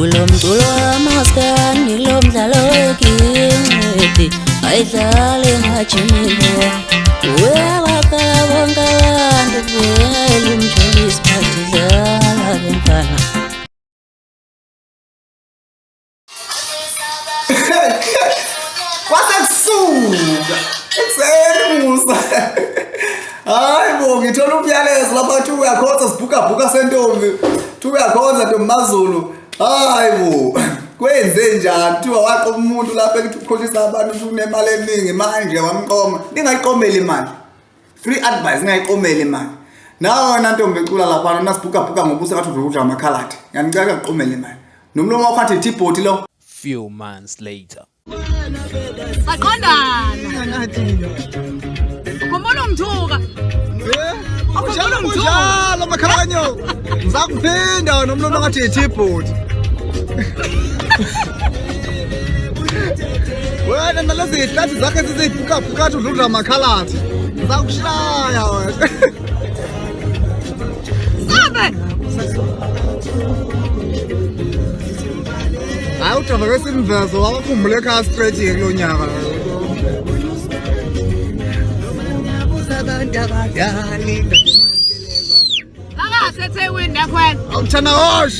Ulomculo wamaskandi lomdlalo wekingcedi ayidlale ngajimilo uyabakala bonke abantu vele umthole isikhathi dlala lempana kwasesuka ekuseni musa hayi bo ngithola umyalezo laphathi uyakhonza sibhuka sentombi thi uyakhonza ntombi maZulu hayi bo kwenze njani kuthiwa waqoma umuntu lapha ethi ukholisa abantu ukuthi unemali eningi manje wamqoma ningayiqomeli imali free advice ningayiqomeli imali nawe wena ntombi ecula lapha nasibhuka ngobuso kathi udla amakhaladi yanicela uqomeli imali nomlomo wakho athi T-bot lo. Few months later. Saqondana. Ukhona umthuka. Njalo makhanyo. Ngizakuphinda nomlomo ngathi T-bot. Wena nalezi ihlathi zakhe sizibhuka athi udla amakhaladi. Ngizakushaya wena. Sabe. Hayi udaba kwesimvezo wakukhumbule ekhaya straight kulo nyaka. Akasethe wini yakhwela. Awuthana hosh.